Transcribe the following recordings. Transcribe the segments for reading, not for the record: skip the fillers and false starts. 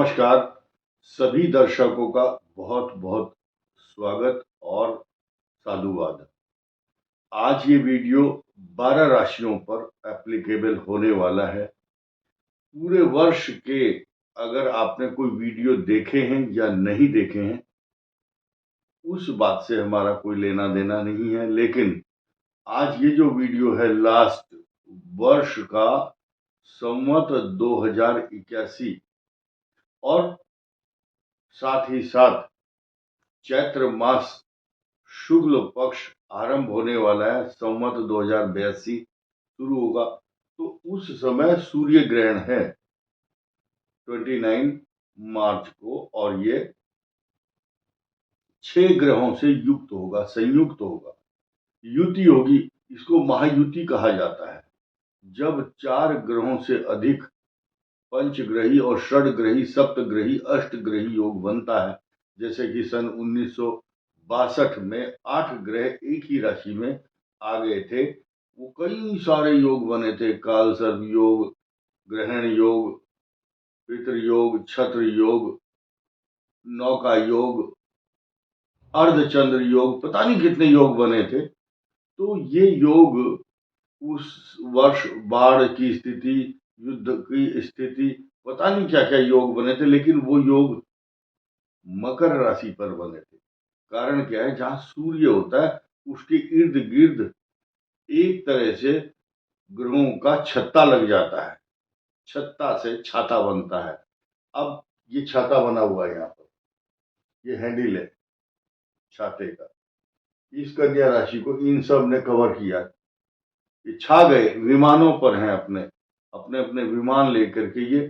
नमस्कार। सभी दर्शकों का बहुत बहुत स्वागत और साधुवाद। आज ये वीडियो 12 राशियों पर एप्लीकेबल होने वाला है। पूरे वर्ष के अगर आपने कोई वीडियो देखे हैं या नहीं देखे हैं, उस बात से हमारा कोई लेना देना नहीं है, लेकिन आज ये जो वीडियो है लास्ट वर्ष का संवत 2081 और साथ ही साथ चैत्र मास शुक्ल पक्ष आरंभ होने वाला है। संवत 2082 शुरू होगा, तो उस समय सूर्य ग्रहण है 29 मार्च को, और ये 6 ग्रहों से युक्त होगा, संयुक्त होगा, युति होगी। इसको महायुति कहा जाता है। जब 4 ग्रहों से अधिक पंचग्रही और षडग्रही, सप्तग्रही, अष्टग्रही योग बनता है, जैसे कि सन 1962 में 8 ग्रह एक ही राशि में आ गए थे। वो कई सारे योग बने थे, काल सर्प योग, ग्रहण योग, पितृ योग, छत्र योग, नौका योग, अर्धचंद्र योग, पता नहीं कितने योग बने थे। तो ये योग उस वर्ष बाढ़ की स्थिति, युद्ध की स्थिति, पता नहीं क्या क्या योग बने थे, लेकिन वो योग मकर राशि पर बने थे। कारण क्या है, जहां सूर्य होता है उसके इर्द गिर्द एक तरह से ग्रहों का छत्ता लग जाता है। छत्ता से छाता बनता है। अब ये छाता बना हुआ है, यहाँ पर ये हैंडल है छाते का। इस कन्या राशि को इन सब ने कवर किया। ये छा गए, विमानों पर हैं, अपने अपने अपने विमान लेकर के ये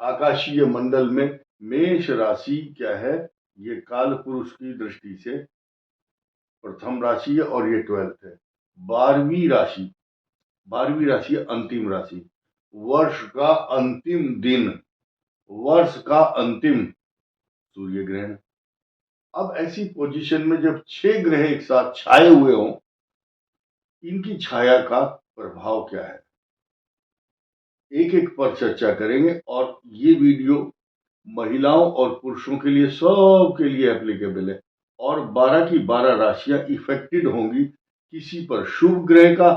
आकाशीय मंडल में। मेष राशि क्या है, ये काल पुरुष की दृष्टि से प्रथम राशि है और ये 12th है। 12वीं राशि है अंतिम राशि। वर्ष का अंतिम दिन, वर्ष का अंतिम सूर्य ग्रहण। अब ऐसी पोजीशन में जब 6 ग्रह एक साथ छाए हुए हों, इनकी छाया का प्रभाव क्या है, एक एक पर चर्चा करेंगे। और ये वीडियो महिलाओं और पुरुषों के लिए, सब के लिए एप्लीकेबल है। और 12 की 12 राशियां इफेक्टेड होंगी। किसी पर शुभ ग्रह का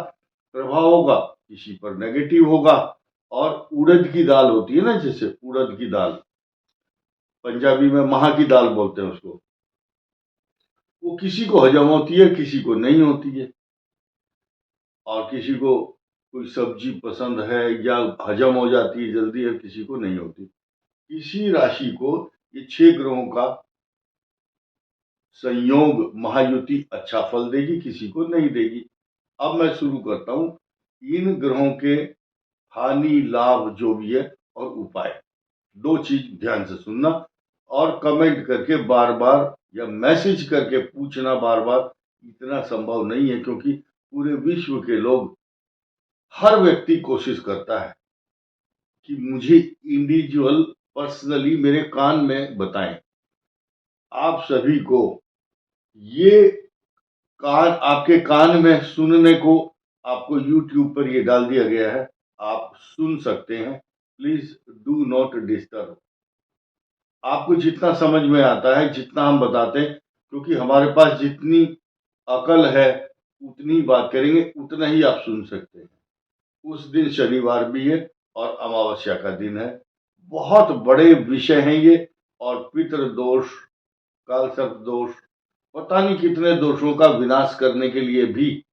प्रभाव होगा, किसी पर नेगेटिव होगा। और उड़द की दाल होती है ना, जैसे उड़द की दाल, पंजाबी में महा की दाल बोलते हैं उसको, वो किसी को हजम होती है, किसी को नहीं होती है। और किसी को कोई सब्जी पसंद है या हजम हो जाती है जल्दी, है किसी को नहीं होती। इसी राशि को ये 6 ग्रहों का संयोग, महायुति अच्छा फल देगी, किसी को नहीं देगी। अब मैं शुरू करता हूं इन ग्रहों के हानि लाभ जो भी है और उपाय। 2 चीज ध्यान से सुनना और कमेंट करके बार बार या मैसेज करके पूछना बार बार। इतना संभव नहीं है, क्योंकि पूरे विश्व के लोग, हर व्यक्ति कोशिश करता है कि मुझे इंडिविजुअल पर्सनली मेरे कान में बताएं। आप सभी को ये कान, आपके कान में सुनने को आपको YouTube पर ये डाल दिया गया है, आप सुन सकते हैं। Please do not disturb. आपको जितना समझ में आता है, जितना हम बताते हैं, क्योंकि हमारे पास जितनी अकल है उतनी बात करेंगे, उतना ही आप सुन सकते हैं। उस दिन शनिवार भी है और अमावस्या का दिन है। बहुत बड़े विषय हैं ये। और पितृ दोष, काल सर्प दोष, पता नहीं कितने दोषों का विनाश करने के लिए भी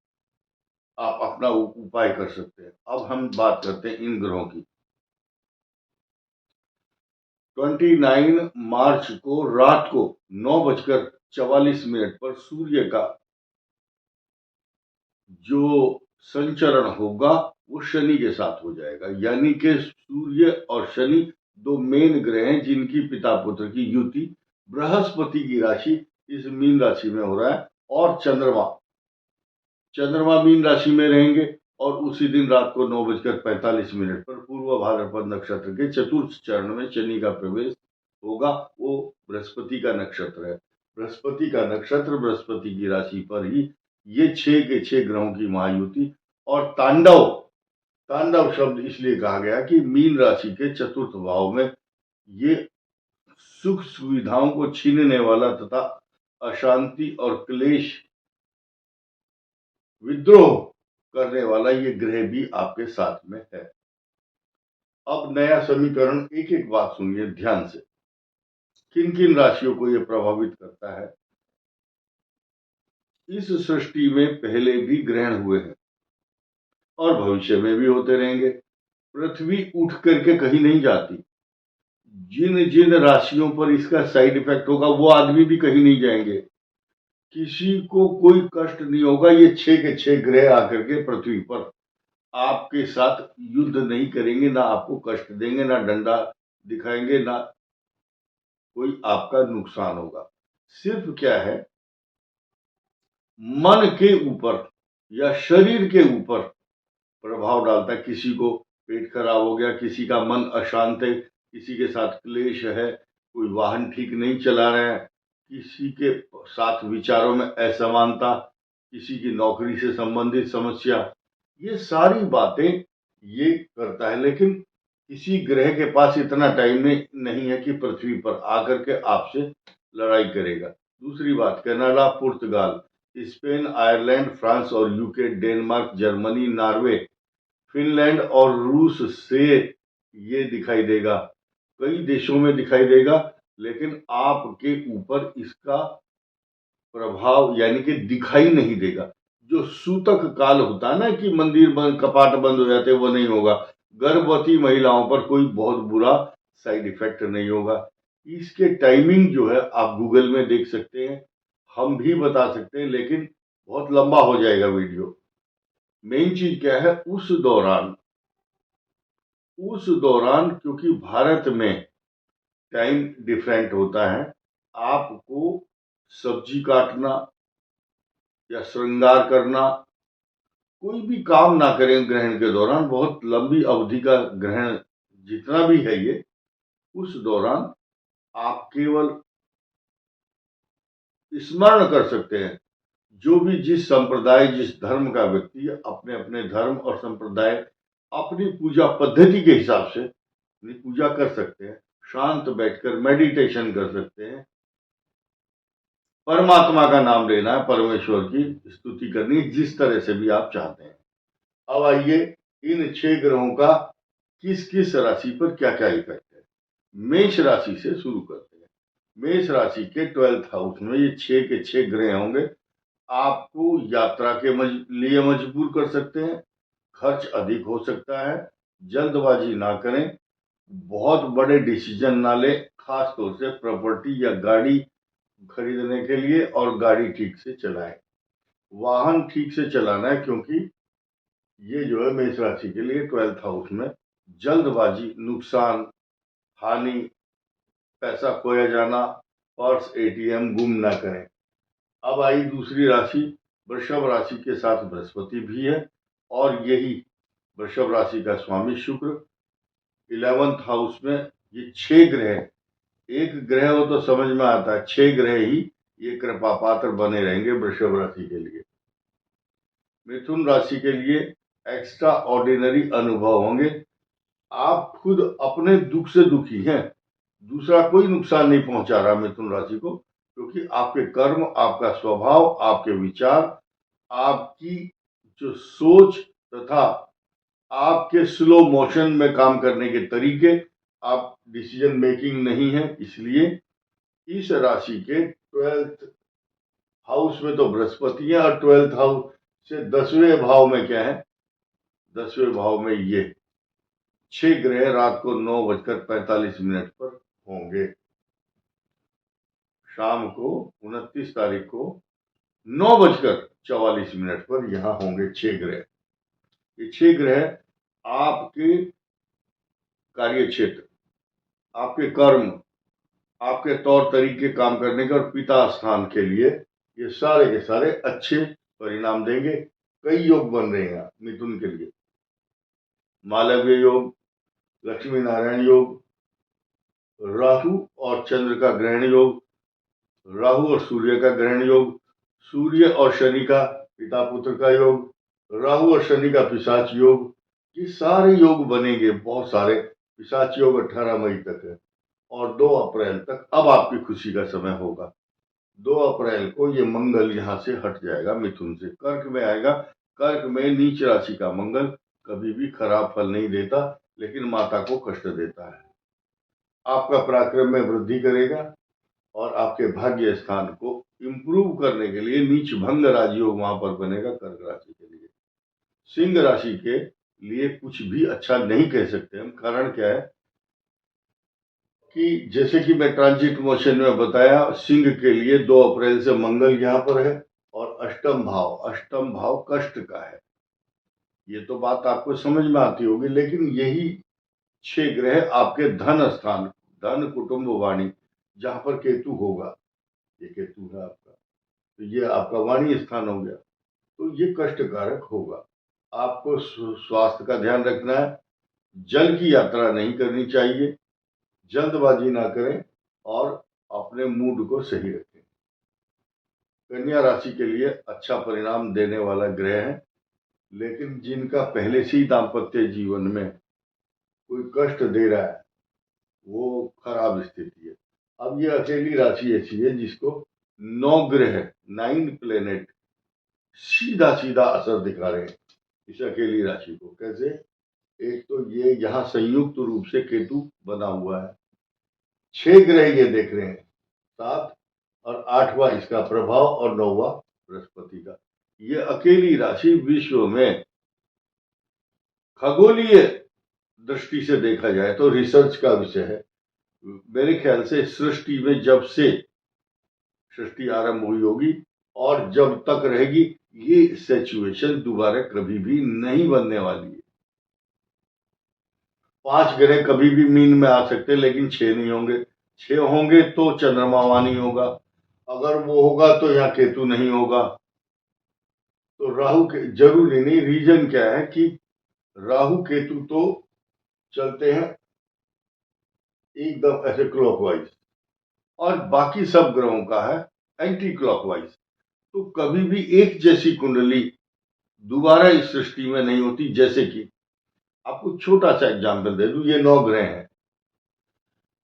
आप अपना उपाय कर सकते हैं। अब हम बात करते हैं इन ग्रहों की। 29 मार्च को रात को 9:44 पर सूर्य का जो संचरण होगा वो शनि के साथ हो जाएगा। यानी कि सूर्य और शनि 2 मेन ग्रह हैं जिनकी पिता पुत्र की युति। बृहस्पति की राशि इस मीन राशि में हो रहा है, और चंद्रमा मीन राशि में रहेंगे। और उसी दिन रात को 9:45 पर पूर्व भाद्रपद नक्षत्र के चतुर्थ चरण में शनि का प्रवेश होगा। वो बृहस्पति का नक्षत्र है। बृहस्पति का नक्षत्र, बृहस्पति की राशि पर ही ये 6 के 6 ग्रहों की महायुति। और तांडव शब्द इसलिए कहा गया कि मीन राशि के चतुर्थ भाव में ये सुख सुविधाओं को छीनने वाला तथा अशांति और क्लेश विद्रोह करने वाला ये ग्रह भी आपके साथ में है। अब नया समीकरण, एक एक बात सुनिए ध्यान से। किन किन राशियों को यह प्रभावित करता है? इस सृष्टि में पहले भी ग्रहण हुए हैं और भविष्य में भी होते रहेंगे। पृथ्वी उठ करके कहीं नहीं जाती। जिन जिन राशियों पर इसका साइड इफेक्ट होगा वो आदमी भी कहीं नहीं जाएंगे। किसी को कोई कष्ट नहीं होगा। ये 6 के 6 ग्रह आकर के पृथ्वी पर आपके साथ युद्ध नहीं करेंगे, ना आपको कष्ट देंगे, ना डंडा दिखाएंगे, ना कोई आपका नुकसान होगा। सिर्फ क्या है, मन के ऊपर या शरीर के ऊपर प्रभाव डालता है। किसी को पेट खराब हो गया, किसी का मन अशांत है, किसी के साथ क्लेश है, कोई वाहन ठीक नहीं चला रहा है, किसी के साथ विचारों में असमानता, किसी की नौकरी से संबंधित समस्या, ये सारी बातें ये करता है। लेकिन किसी ग्रह के पास इतना टाइम नहीं है कि पृथ्वी पर आकर के आपसे लड़ाई करेगा। दूसरी बात, कनाडा, पुर्तगाल, स्पेन, आयरलैंड, फ्रांस और UK, Denmark, Germany, Norway, Finland और रूस से ये दिखाई देगा। कई देशों में दिखाई देगा, लेकिन आपके ऊपर इसका प्रभाव यानी कि दिखाई नहीं देगा। जो सूतक काल होता है ना कि मंदिर बंद, कपाट बंद हो जाते, वो नहीं होगा। गर्भवती महिलाओं पर कोई बहुत बुरा साइड इफेक्ट नहीं होगा। इसके टाइमिंग जो है आप गूगल में देख सकते हैं, हम भी बता सकते हैं, लेकिन बहुत लंबा हो जाएगा वीडियो। मेन चीज क्या है, उस दौरान क्योंकि भारत में टाइम डिफरेंट होता है, आपको सब्जी काटना या श्रृंगार करना, कोई भी काम ना करें ग्रहण के दौरान। बहुत लंबी अवधि का ग्रहण जितना भी है ये, उस दौरान आप केवल स्मरण कर सकते हैं। जो भी जिस संप्रदाय, जिस धर्म का व्यक्ति है, अपने अपने धर्म और संप्रदाय, अपनी पूजा पद्धति के हिसाब से पूजा कर सकते हैं। शांत बैठकर मेडिटेशन कर सकते हैं। परमात्मा का नाम लेना है, परमेश्वर की स्तुति करनी है, जिस तरह से भी आप चाहते हैं। अब आइए इन 6 ग्रहों का किस किस राशि पर क्या क्या इफेक्ट है। मेष राशि से शुरू करते हैं। मेष राशि के 12th हाउस में ये 6 के 6 ग्रह होंगे। आपको यात्रा के लिए मजबूर कर सकते हैं। खर्च अधिक हो सकता है। जल्दबाजी ना करें। बहुत बड़े डिसीजन ना लें, खास तौर से प्रॉपर्टी या गाड़ी खरीदने के लिए। और गाड़ी ठीक से चलाएं, वाहन ठीक से चलाना है, क्योंकि ये जो है मेष राशि के लिए 12th हाउस में जल्दबाजी, नुकसान, हानि, पैसा खोया जाना, पर्स, एटीएम गुम ना करें। अब आई दूसरी राशि, वृषभ राशि के साथ बृहस्पति भी है, और यही वृषभ राशि का स्वामी शुक्र 11th हाउस में। ये 6 ग्रह, एक ग्रह हो तो समझ में आता है, 6 ग्रह ही ये कृपा पात्र बने रहेंगे वृषभ राशि के लिए। मिथुन राशि के लिए एक्स्ट्रा ऑर्डिनरी अनुभव होंगे। आप खुद अपने दुख से दुखी हैं, दूसरा कोई नुकसान नहीं पहुंचा रहा मिथुन राशि को, क्योंकि आपके कर्म, आपका स्वभाव, आपके विचार, आपकी जो सोच तथा आपके स्लो मोशन में काम करने के तरीके, आप डिसीजन मेकिंग नहीं है। इसलिए इस राशि के 12th हाउस में तो बृहस्पति है, और 12th हाउस से 10वें भाव में क्या है, 10वें भाव में ये 6 ग्रह रात को 9:45 पर होंगे। शाम को 29 तारीख को 9:44 पर यहां होंगे 6 ग्रह। ये 6 ग्रह आपके कार्य क्षेत्र, आपके कर्म, आपके तौर तरीके काम करने के और पिता स्थान के लिए ये सारे के सारे अच्छे परिणाम देंगे। कई योग बन रहे हैं मिथुन के लिए। मालव्य योग, लक्ष्मी नारायण योग, राहु और चंद्र का ग्रहण योग, राहु और सूर्य का ग्रहण योग, सूर्य और शनि का पिता पुत्र का योग, राहु और शनि का पिशाच योग, ये सारे योग बनेंगे। बहुत सारे पिशाच योग 18 मई तक है। और 2 अप्रैल तक अब आपकी खुशी का समय होगा। 2 अप्रैल को ये मंगल यहाँ से हट जाएगा, मिथुन से कर्क में आएगा। कर्क में नीच राशि का मंगल कभी भी खराब फल नहीं देता, लेकिन माता को कष्ट देता है। आपका पराक्रम में वृद्धि करेगा और आपके भाग्य स्थान को इंप्रूव करने के लिए नीच भंग राजयोग वहां पर बनेगा कर्क राशि के लिए। सिंह राशि के लिए कुछ भी अच्छा नहीं कह सकते हम। कारण क्या है कि जैसे कि मैं ट्रांजिट मोशन में बताया, सिंह के लिए 2 अप्रैल से मंगल यहाँ पर है और अष्टम भाव कष्ट का है। ये तो बात आपको समझ में आती होगी, लेकिन यही 6 ग्रह आपके धन स्थान, धन कुटुंब वाणी, जहां पर केतु होगा, ये केतु है आपका, तो ये आपका वाणी स्थान हो गया, तो ये कष्टकारक होगा। आपको स्वास्थ्य का ध्यान रखना है, जल की यात्रा नहीं करनी चाहिए, जल्दबाजी ना करें और अपने मूड को सही रखें। कन्या राशि के लिए अच्छा परिणाम देने वाला ग्रह है, लेकिन जिनका पहले से ही दाम्पत्य जीवन में कोई कष्ट दे रहा है, वो खराब स्थिति है। अब ये अकेली राशि ऐसी है जिसको 9 ग्रह, 9 प्लेनेट सीधा सीधा असर दिखा रहे हैं इस अकेली राशि को। कैसे? एक तो ये यहाँ संयुक्त रूप से केतु बना हुआ है, 6 ग्रह ये देख रहे हैं, 7 और 8वां इसका प्रभाव और 9वां बृहस्पति का। ये अकेली राशि विश्व में खगोलीय दृष्टि से देखा जाए तो रिसर्च का विषय है। मेरे ख्याल से सृष्टि में जब से सृष्टि आरंभ हुई होगी और जब तक रहेगी, ये सिचुएशन दोबारा कभी भी नहीं बनने वाली है। 5 ग्रह कभी भी मीन में आ सकते, लेकिन 6 नहीं होंगे। 6 होंगे तो चंद्रमा वहां नहीं होगा, अगर वो होगा तो यहाँ केतु नहीं होगा। तो राहु के जरूरी नहीं, रीजन क्या है कि राहु केतु तो चलते हैं एकदम ऐसे क्लॉकवाइज, और बाकी सब ग्रहों का है एंटी क्लॉकवाइज। तो कभी भी एक जैसी कुंडली दोबारा इस सृष्टि में नहीं होती। जैसे कि आपको छोटा सा एग्जाम्पल दे दूं, ये 9 ग्रह हैं।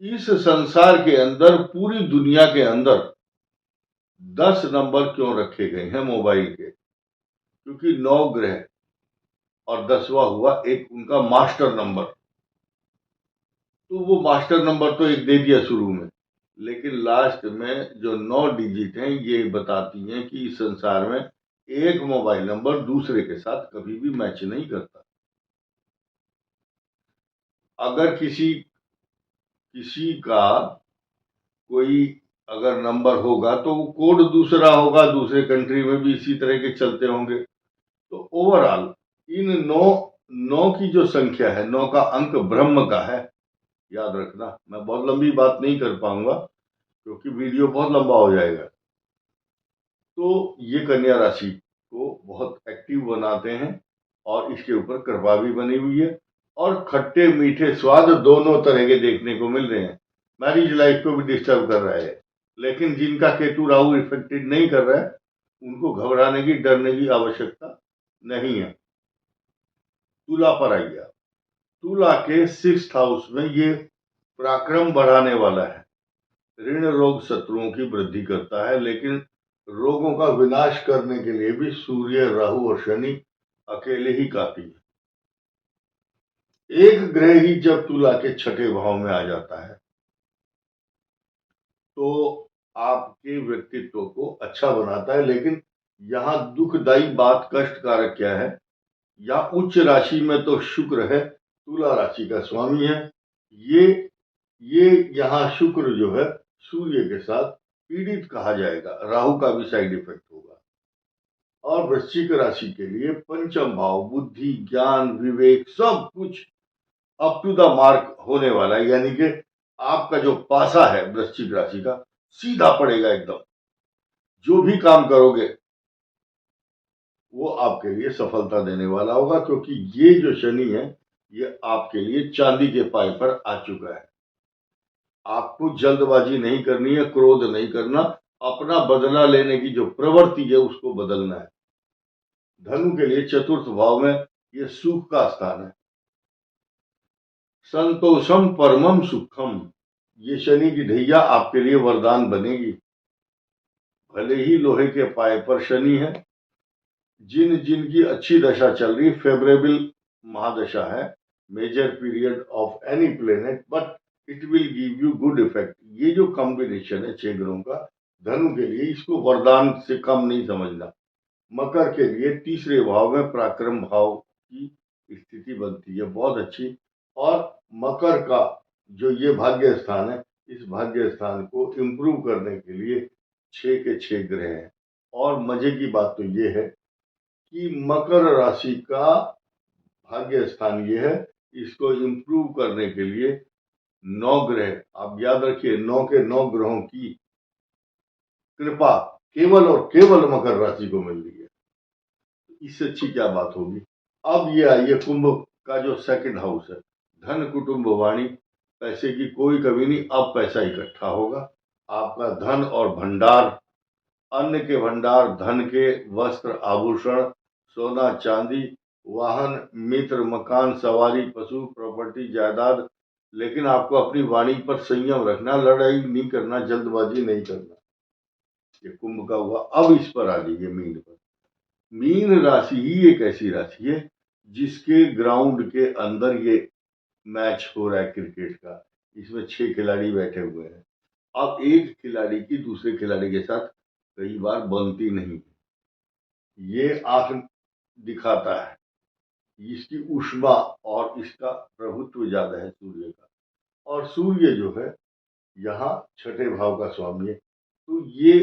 इस संसार के अंदर, पूरी दुनिया के अंदर 10 नंबर क्यों रखे गए हैं मोबाइल के? क्योंकि 9 ग्रह और 10वां हुआ एक उनका मास्टर नंबर। तो वो मास्टर नंबर तो एक दे दिया शुरू में, लेकिन लास्ट में जो 9 डिजिट हैं ये बताती हैं कि इस संसार में एक मोबाइल नंबर दूसरे के साथ कभी भी मैच नहीं करता। अगर किसी का कोई अगर नंबर होगा तो वो कोड दूसरा होगा, दूसरे कंट्री में भी इसी तरह के चलते होंगे। तो ओवरऑल इन 9 की जो संख्या है, 9 का अंक ब्रह्म का है, याद रखना। मैं बहुत लंबी बात नहीं कर पाऊंगा क्योंकि वीडियो बहुत लंबा हो जाएगा। तो ये कन्या राशि को बहुत एक्टिव बनाते हैं और इसके ऊपर कृपा भी बनी हुई है, और खट्टे मीठे स्वाद दोनों तरह के देखने को मिल रहे हैं। मैरिज लाइफ को भी डिस्टर्ब कर रहा है, लेकिन जिनका केतु राहु इफेक्टेड नहीं कर रहा है, उनको घबराने की, डरने की आवश्यकता नहीं है। तुला पर आइए। तुला के 6th हाउस में ये पराक्रम बढ़ाने वाला है, ऋण रोग शत्रुओं की वृद्धि करता है, लेकिन रोगों का विनाश करने के लिए भी सूर्य, राहु और शनि अकेले ही काफी है। एक ग्रह ही जब तुला के 6ठे भाव में आ जाता है तो आपके व्यक्तित्व को अच्छा बनाता है। लेकिन यहाँ दुखदायी बात, कष्टकारक क्या है, या उच्च राशि में तो शुक्र है, तुला राशि का स्वामी है, ये यहाँ शुक्र जो है सूर्य के साथ पीड़ित कहा जाएगा, राहु का भी साइड इफेक्ट होगा। और वृश्चिक राशि के लिए पंचम भाव, बुद्धि, ज्ञान, विवेक, सब कुछ अप टू द मार्क होने वाला है। यानी कि आपका जो पासा है वृश्चिक राशि का, सीधा पड़ेगा एकदम। जो भी काम करोगे वो आपके लिए सफलता देने वाला होगा, क्योंकि ये जो शनि है ये आपके लिए चांदी के पाए पर आ चुका है। आपको जल्दबाजी नहीं करनी है, क्रोध नहीं करना, अपना बदला लेने की जो प्रवृत्ति है उसको बदलना है। धनु के लिए 4th भाव में ये सुख का स्थान है। संतोषम परमम सुखम, ये शनि की ढैया आपके लिए वरदान बनेगी। भले ही लोहे के पाए पर शनि है, जिनकी अच्छी दशा चल रही, फेवरेबल महादशा है, major period of any planet, but it will give you good effect. ये जो कॉम्बिनेशन है 6 ग्रहों का धनु के लिए, इसको वरदान से कम नहीं समझना। मकर के लिए तीसरे भाव में पराक्रम भाव की स्थिति बनती है, बहुत अच्छी। और मकर का जो ये भाग्य स्थान है, इस भाग्य स्थान को इम्प्रूव करने के लिए 6 के 6 ग्रह हैं। और मजे की बात तो ये है कि मकर राशि का भाग्य स्थान ये है, इसको इम्प्रूव करने के लिए 9 ग्रह, आप याद रखिए 9 के 9 ग्रहों की कृपा केवल और केवल मकर राशि को मिल रही है। इससे अच्छी क्या बात होगी। अब ये आइए कुंभ का जो सेकंड हाउस है, धन कुटुंब वाणी, पैसे की कोई कमी नहीं, अब पैसा इकट्ठा होगा। आपका धन और भंडार, अन्न के भंडार, धन के, वस्त्र आभूषण, सोना चांदी, वाहन, मित्र, मकान, सवारी, पशु, प्रॉपर्टी, जायदाद। लेकिन आपको अपनी वाणी पर संयम रखना, लड़ाई नहीं करना, जल्दबाजी नहीं करना। ये कुंभ का हुआ। अब इस पर आ जाइए मीन पर। मीन राशि ही एक ऐसी राशि है जिसके ग्राउंड के अंदर ये मैच हो रहा है क्रिकेट का। इसमें 6 खिलाड़ी बैठे हुए हैं। अब एक खिलाड़ी की दूसरे खिलाड़ी के साथ कई बार बनती नहीं है। ये आंख दिखाता है, इसकी ऊष्मा और इसका प्रभुत्व ज्यादा है सूर्य का। और सूर्य जो है यहाँ 6ठे भाव का स्वामी है, तो ये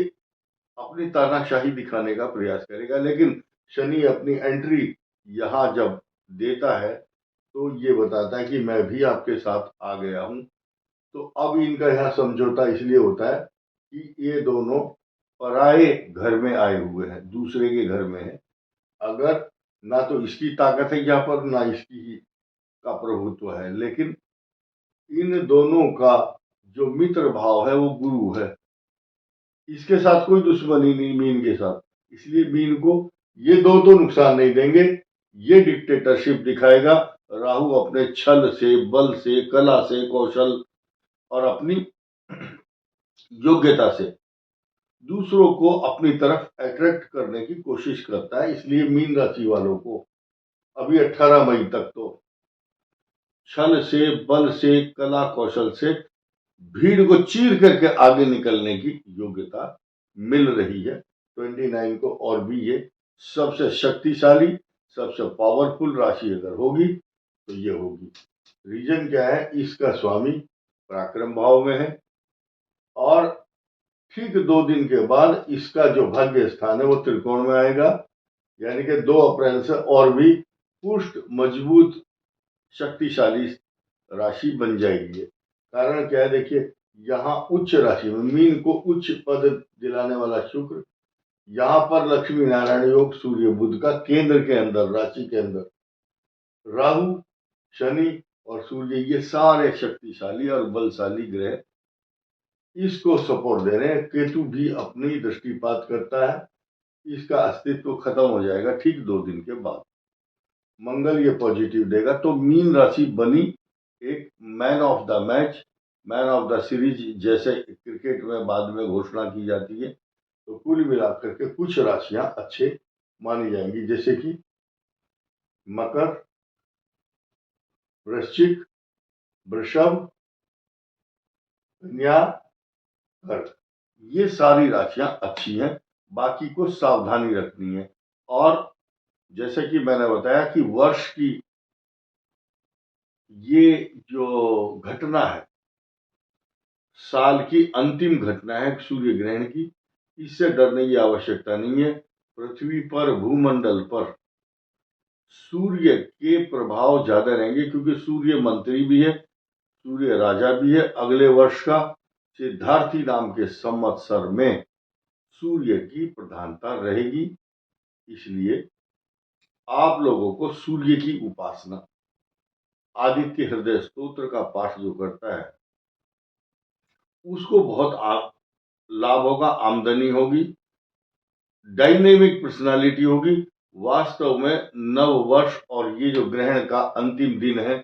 अपनी तानाशाही दिखाने का प्रयास करेगा। लेकिन शनि अपनी एंट्री यहाँ जब देता है तो ये बताता है कि मैं भी आपके साथ आ गया हूं। तो अब इनका यहाँ समझौता इसलिए होता है कि ये दोनों पराये घर में आए हुए हैं, दूसरे के घर में है। अगर ना तो इसकी ताकत है यहाँ पर, ना इसकी ही का प्रभुत्व है, लेकिन इन दोनों का जो मित्र भाव है वो गुरु है। इसके साथ कोई दुश्मनी नहीं मीन के साथ, इसलिए मीन को ये दो तो नुकसान नहीं देंगे। ये डिक्टेटरशिप दिखाएगा, राहु अपने छल से, बल से, कला से, कौशल और अपनी योग्यता से दूसरों को अपनी तरफ अट्रैक्ट करने की कोशिश करता है। इसलिए मीन राशि वालों को अभी 18 मई तक तो छल से, बल से, कला कौशल से भीड़ को चीर करके आगे निकलने की योग्यता मिल रही है। 29 को और भी ये सबसे शक्तिशाली, सबसे पावरफुल राशि अगर होगी तो ये होगी। रीजन क्या है, इसका स्वामी पराक्रम भाव में है और ठीक 2 दिन के बाद इसका जो भाग्य स्थान है वो त्रिकोण में आएगा। यानी कि 2 अप्रैल से और भी पुष्ट, मजबूत, शक्तिशाली राशि बन जाएगी। कारण क्या है, देखिए यहाँ उच्च राशि में मीन को उच्च पद दिलाने वाला शुक्र, यहाँ पर लक्ष्मी नारायण योग सूर्य बुध का केंद्र के अंदर, राशि के अंदर राहु, शनि और सूर्य, ये सारे शक्तिशाली और बलशाली ग्रह इसको सपोर्ट दे रहे हैं। केतु भी अपनी दृष्टिपात करता है, इसका अस्तित्व खत्म हो जाएगा ठीक 2 दिन के बाद। मंगल ये पॉजिटिव देगा। तो मीन राशि बनी एक man of the match, man of the series, जैसे क्रिकेट में बाद में घोषणा की जाती है। तो कुल मिलाकर के कुछ राशियां अच्छे मानी जाएंगी, जैसे कि मकर, वृश्चिक, वृषभ, कन्या, कर्क, ये सारी राशियां अच्छी हैं। बाकी को सावधानी रखनी है। और जैसे कि मैंने बताया कि वर्ष की ये जो घटना है, साल की अंतिम घटना है सूर्य ग्रहण की, इससे डरने की आवश्यकता नहीं है। पृथ्वी पर, भूमंडल पर सूर्य के प्रभाव ज्यादा रहेंगे, क्योंकि सूर्य मंत्री भी है, सूर्य राजा भी है। अगले वर्ष का सिद्धार्थी नाम के संवत्सर में सूर्य की प्रधानता रहेगी। इसलिए आप लोगों को सूर्य की उपासना, आदित्य हृदय स्तोत्र का पाठ जो करता है उसको बहुत लाभ होगा, आमदनी होगी, डायनेमिक पर्सनालिटी होगी। वास्तव में नव वर्ष और ये जो ग्रहण का अंतिम दिन है,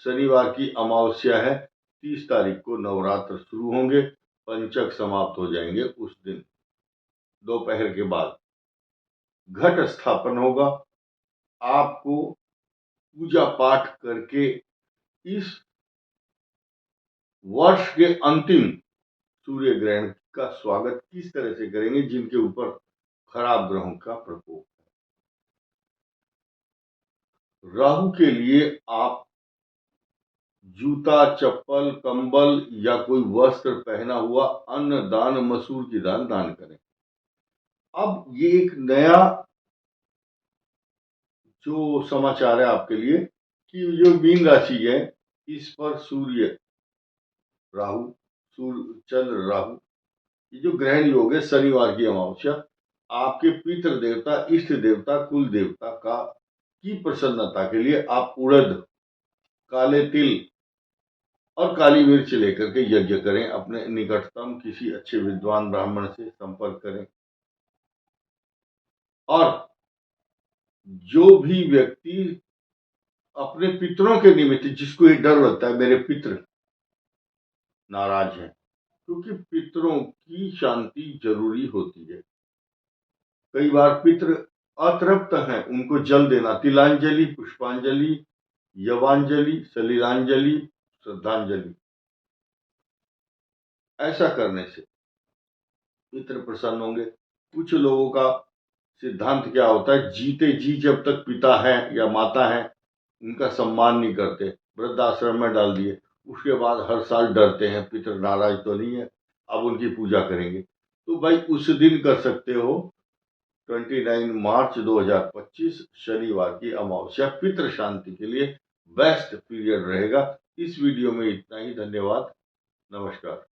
शनिवार की अमावस्या है, 30 तारीख को नवरात्र शुरू होंगे, पंचक समाप्त हो जाएंगे। उस दिन दोपहर के बाद घट स्थापन होगा। आपको पूजा पाठ करके इस वर्ष के अंतिम सूर्य ग्रहण का स्वागत किस तरह से करेंगे, जिनके ऊपर खराब ग्रहों का प्रकोप है। राहु के लिए आप जूता, चप्पल, कंबल या कोई वस्त्र पहना हुआ अन्न दान, मसूर की दाल दान करें। अब ये एक नया जो समाचार है आपके लिए कि जो मीन राशि है, इस पर सूर्य राहु, सूर्य चंद्र राहु, ये जो ग्रहण योग है शनिवार की अमावस्या, आपके पितृ देवता, इष्ट देवता, कुल देवता की प्रसन्नता के लिए आप उड़द, काले तिल और काली मिर्च लेकर के यज्ञ करें। अपने निकटतम किसी अच्छे विद्वान ब्राह्मण से संपर्क करें। और जो भी व्यक्ति अपने पितरों के निमित्त, जिसको ये डर लगता है मेरे पितृ नाराज हैं, क्योंकि पितरों की शांति जरूरी होती है। कई बार पितृ अतृप्त हैं, उनको जल देना, तिलांजलि, पुष्पांजलि, यवांजलि, सलिलांजलि, श्रद्धांजलि, ऐसा करने से पितृ प्रसन्न होंगे। कुछ लोगों का सिद्धांत क्या होता है, जीते जी जब तक पिता है या माता है उनका सम्मान नहीं करते, वृद्धाश्रम में डाल दिए, उसके बाद हर साल डरते हैं पितृ नाराज तो नहीं है, अब उनकी पूजा करेंगे। तो भाई उस दिन कर सकते हो, 29 मार्च 2025 शनिवार की अमावस्या पितृ शांति के लिए बेस्ट पीरियड रहेगा। इस वीडियो में इतना ही। धन्यवाद, नमस्कार।